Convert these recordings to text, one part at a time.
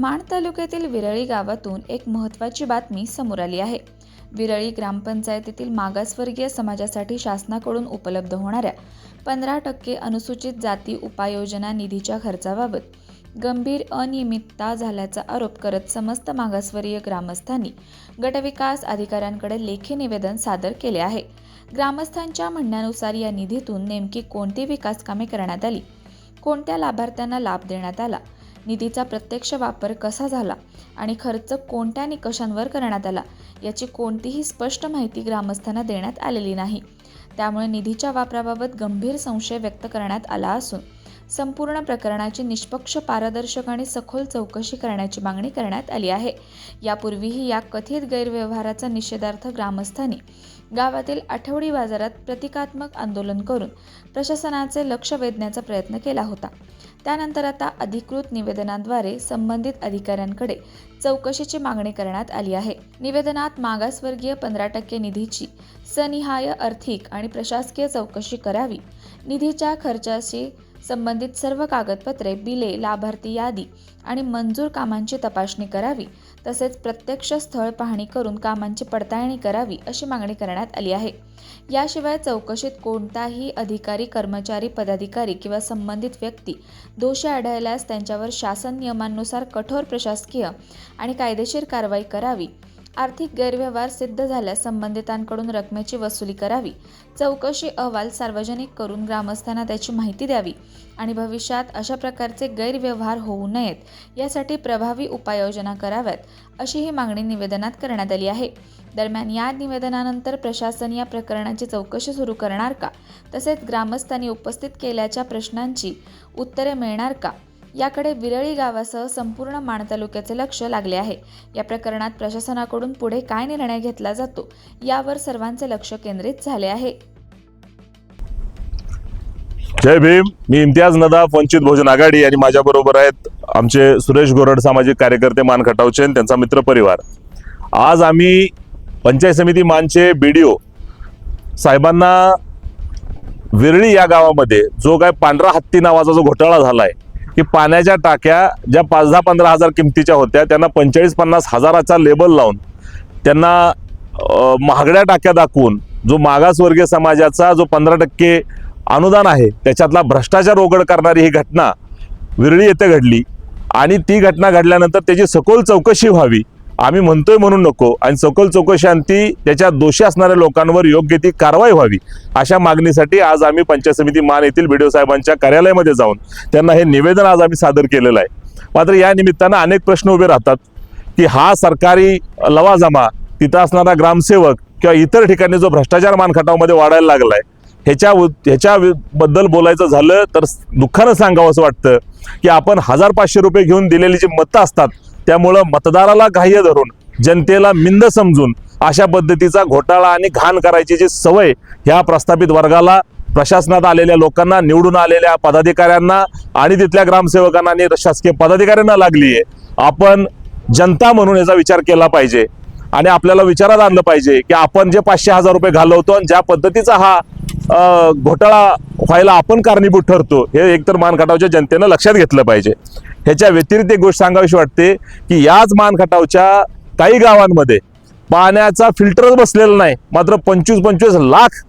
माण तालुक्यातील विरळी गावातून एक महत्त्वाची बातमी समोर आली आहे। विरळी ग्रामपंचायतीतील मागासवर्गीय समाजासाठी शासनाकडून उपलब्ध होणाऱ्या 15% अनुसूचित जाती उपाययोजना निधीच्या खर्चाबाबत गंभीर अनियमितता झाल्याचा आरोप करत समस्त मागासवर्गीय ग्रामस्थांनी गटविकास अधिकाऱ्यांकडे लेखी निवेदन सादर केले आहे। ग्रामस्थांच्या म्हणण्यानुसार या निधीतून नेमकी कोणती विकास कामे करण्यात आली, कोणत्या लाभार्थ्यांना लाभ देण्यात आला, निधीचा प्रत्यक्ष वापर कसा झाला आणि खर्च कोणत्या निकषांवर करण्यात आला याची कोणतीही स्पष्ट माहिती ग्रामस्थांना देण्यात आलेली नाही। त्यामुळे निधीच्या वापराबाबत गंभीर संशय व्यक्त करण्यात आला असून संपूर्ण प्रकरणाची निष्पक्ष, पारदर्शक आणि सखोल चौकशी करण्याची मागणी करण्यात आली आहे। यापूर्वीही या कथित गैरव्यवहाराचा निषेधार्थ ग्रामस्थांनी गावातील आठवडी बाजारात प्रतिकात्मक आंदोलन करून प्रशासनाचे लक्ष वेधण्याचा प्रयत्न केला होता। त्यानंतर आता अधिकृत निवेदनाद्वारे संबंधित अधिकाऱ्यांकडे चौकशीची मागणी करण्यात आली आहे। निवेदनात मागासवर्गीय 15% निधीची सनिहाय आर्थिक आणि प्रशासकीय चौकशी करावी, निधीच्या खर्चाशी संबंधित सर्व कागदपत्रे, बिले, लाभार्थी यादी आणि मंजूर कामांची तपासणी करावी, तसेच प्रत्यक्ष स्थळ पाहणी करून कामांची पडताळणी करावी अशी मागणी करण्यात आली आहे। याशिवाय चौकशीत कोणताही अधिकारी, कर्मचारी, पदाधिकारी किंवा संबंधित व्यक्ती दोषी आढळल्यास त्यांच्यावर शासन नियमांनुसार कठोर प्रशासकीय आणि कायदेशीर कारवाई करावी, आर्थिक गैरव्यवहार सिद्ध झाल्यास संबंधितांकडून रकमेची वसुली करावी, चौकशी अहवाल सार्वजनिक करून ग्रामस्थांना त्याची माहिती द्यावी आणि भविष्यात अशा प्रकारचे गैरव्यवहार होऊ नयेत यासाठी प्रभावी उपाययोजना कराव्यात, अशी ही मागणी निवेदनात करण्यात आली आहे। दरम्यान या निवेदनानंतर प्रशासन या प्रकरणाची चौकशी सुरू करणार का, तसेच ग्रामस्थांनी उपस्थित केलेल्या प्रश्नांची उत्तरे मिळणार का, याकडे विरळी गावासह संपूर्ण माण तालुक्याचे लक्ष लागले आहे। या प्रकरणात प्रशासनाकडून पुढे काय निर्णय घेतला जातो यावर सर्वांचे लक्ष केंद्रित झाले आहे। जय भीम। मी इम्तियाज नदाफ, वंचित बहुजन आघाडी, आणि माझ्या बरोबर आहेत आमचे सुरेश गोरड, सामाजिक कार्यकर्ते मान खटावचे आणि त्यांचा मित्र परिवार। आज आम्ही पंचायत समिती मानचे बीडीओ साहेबांना विरळी या गावामध्ये जो काय पांढरा हत्ती नावाचा जो घोटाळा झालाय की पाण्याच्या टाक्या ज्या 5-10-15 हजार किमतीच्या होत्या त्यांना 45-50 हजाराचा लेबल लावून त्यांना महागड्या टाक्या दाखवून जो मागासवर्गीय समाजाचा जो 15% अनुदान आहे त्याच्यातला भ्रष्टाचार उघड करणारी ही घटना विरळी येथे घडली आणि ती घटना घडल्यानंतर त्याची सखोल चौकशी व्हावी, आम्ही म्हणतोय म्हणून नको, आणि सखोल चौकशीअंती त्याच्या दोषी असणाऱ्या लोकांवर योग्य ती कारवाई व्हावी अशा मागणीसाठी आज आम्ही पंचायत समिती मान येथील बीडीओ साहेबांच्या कार्यालयामध्ये जाऊन त्यांना हे निवेदन आज आम्ही सादर केलेलं आहे। मात्र या निमित्तानं अनेक प्रश्न उभे राहतात की हा सरकारी लवाजमा, तिथं असणारा ग्रामसेवक किंवा इतर ठिकाणी जो भ्रष्टाचार मानखटावमध्ये वाढायला लागलाय ह्याच्याबद्दल बोलायचं झालं तर दुःखानं सांगावं असं वाटतं की आपण 1500 रुपये घेऊन दिलेली जी मतं असतात त्यामुळं मतदाराला ग्राह्य धरून जनतेला मिंद समजून अशा पद्धतीचा घोटाळा आणि घाण करायची जी सवय ह्या प्रस्थापित वर्गाला, प्रशासनात आलेल्या लोकांना, निवडून आलेल्या पदाधिकाऱ्यांना आणि तिथल्या ग्रामसेवकांना आणि शासकीय पदाधिकाऱ्यांना लागली आहे। आपण जनता म्हणून याचा विचार केला पाहिजे आणि आपल्याला विचारात आणलं पाहिजे की आपण जे 500-1000 रुपये घालवतो आणि ज्या पद्धतीचा हा घोटाळा व्हायला आपण कारणीभूत ठरतो हे एकतर मानखटावच्या जनतेनं लक्षात घेतलं पाहिजे। ह्याच्या व्यतिरिक्त एक गोष्ट सांगावीशी वाटते की याच मानखटावच्या काही गावांमध्ये पाण्याचा फिल्टरच बसलेला नाही, मात्र 25-25 लाख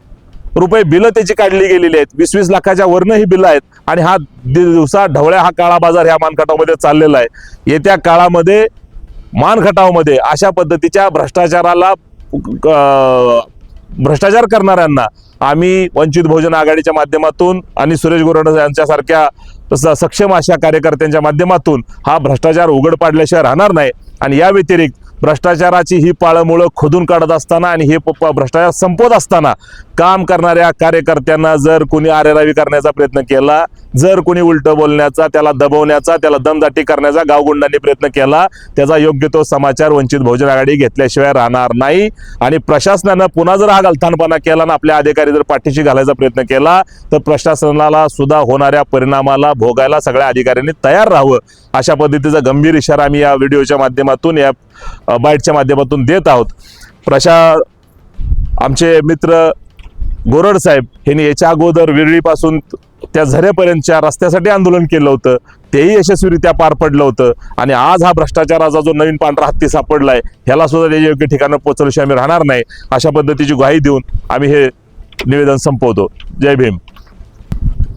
रुपये बिलं त्याची काढली गेलेली आहेत, 20-20 लाखाच्या वरनं ही बिलं आहेत आणि हा दिवसा ढवळ्या हा काळा बाजार ह्या मानखटावमध्ये चाललेला आहे। येत्या काळामध्ये मानखटावमध्ये अशा पद्धतीच्या भ्रष्टाचार करणाऱ्यांना आम्ही वंचित बहुजन आघाडीच्या माध्यमातून आणि सुरेश गोरड यांच्यासारख्या सक्षम अशा कार्यकर्त्यांच्या माध्यमातून हा भ्रष्टाचार उघड पाडल्याशिवाय राहणार नाही। आणि या व्यतिरिक्त भ्रष्टाचाराची ही पाळंमुळं खोदून काढत असताना आणि हे भ्रष्टाचार संपवत असताना काम करणाऱ्या कार्यकर्त्यांना जर कोणी आरेरावी करण्याचा प्रयत्न केला, जर कोणी उलटं बोलण्याचा, त्याला दबवण्याचा, त्याला दमदाटी करण्याचा गावगुंडांनी प्रयत्न केला, त्याचा योग्य तो समाचार वंचित बहुजन आघाडी घेतल्याशिवाय राहणार नाही। आणि प्रशासनानं पुन्हा जर हा गलथानपणा केला ना आपल्या अधिकारी जर पाठीशी घालायचा प्रयत्न केला तर प्रशासनाला सुद्धा होणाऱ्या परिणामाला भोगायला सगळ्या अधिकाऱ्यांनी तयार राहावं अशा पद्धतीचा गंभीर इशारा आम्ही या व्हिडिओच्या माध्यमातून, या बाईटच्या माध्यमातून देत आहोत। आमचे मित्र गोरड साहेब यांनी याच्या अगोदर विरळीपासून त्या झऱ्यापर्यंतच्या रस्त्यासाठी आंदोलन केलं होतं, तेही यशस्वीरित्या पार पडलं होतं. आणि आज हा भ्रष्टाचाराचा जो नवीन पांढरा हत्ती सापडलाय ह्याला सुद्धा त्याच्या योग्य ठिकाणी पोहोचल्याशिवाय आम्ही राहणार नाही, अशा पद्धतीची ग्वाही देऊन आम्ही हे निवेदन संपवतो. जय भीम.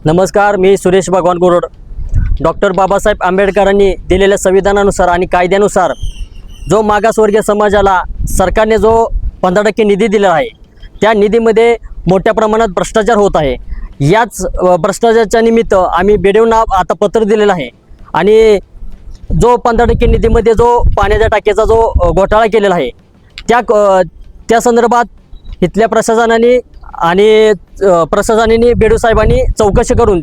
नमस्कार, मी सुरेश भगवान गोरड. डॉक्टर बाबासाहेब आंबेडकरांनी दिलेल्या संविधानानुसार आणि कायद्यानुसार जो मागासवर्गीय समाजाला सरकारने जो 15% निधी दिला आहे, त्या निधीमध्ये मोठ्या प्रमाणात भ्रष्टाचार होत आहे. याच भ्रष्टाचाराच्या निमित्त आम्ही BDOना आता पत्र दिलेलं आहे. आणि जो 15% निधीमध्ये जो पाण्याच्या टाकीचा जो घोटाळा केलेला आहे, त्या संदर्भात इथल्या प्रशासनाने आणि प्रशासनाने BDO साहेबांनी चौकशी करून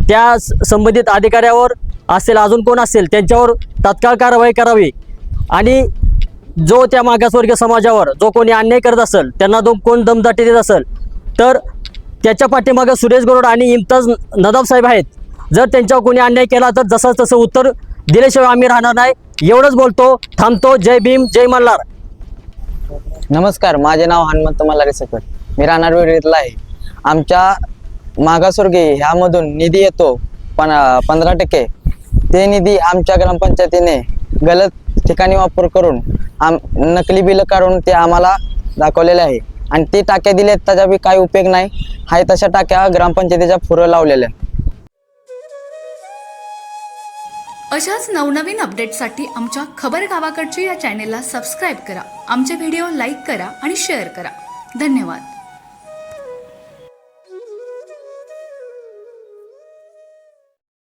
त्या संबंधित अधिकाऱ्यावर असेल, अजून कोण असेल, त्यांच्यावर तात्काळ कारवाई करावी. आणि जो त्या मागासवर्गीय समाजावर जो कोणी अन्याय करत असेल, त्यांना कोण दमदाटी देत असेल, तर त्याच्या पाठीमागं सुरेश गोरड आणि इम्तियाज नदाब साहेब आहेत. जर त्यांच्यावर कोणी अन्याय केला तर जसं तसं उत्तर दिल्याशिवाय आम्ही राहणार नाही. एवढंच बोलतो, थांबतो. जय भीम, जय मल्हार. नमस्कार, माझे नाव हनुमंत मल्हारी सकट. मी राहणार विहिरीतला आहे. आमच्या मागासवर्गीय ह्यामधून निधी येतो 15%. ते निधी आमच्या ग्रामपंचायतीने गलत ठिकाणी वापर करून नकली बिलं काढून ते आम्हाला दाखवलेले आहे. आणि ती टाक्या दिल्यात त्याचा बी काही उपयोग नाही. हाय तशा टाक्या ग्रामपंचायतीच्या पुढं लावलेल्या. अशाच नवनवीन अपडेटसाठी आमच्या खबर गावाकडची या चॅनेलला सबस्क्राईब करा. आमचे व्हिडिओ लाईक करा आणि शेअर करा. धन्यवाद.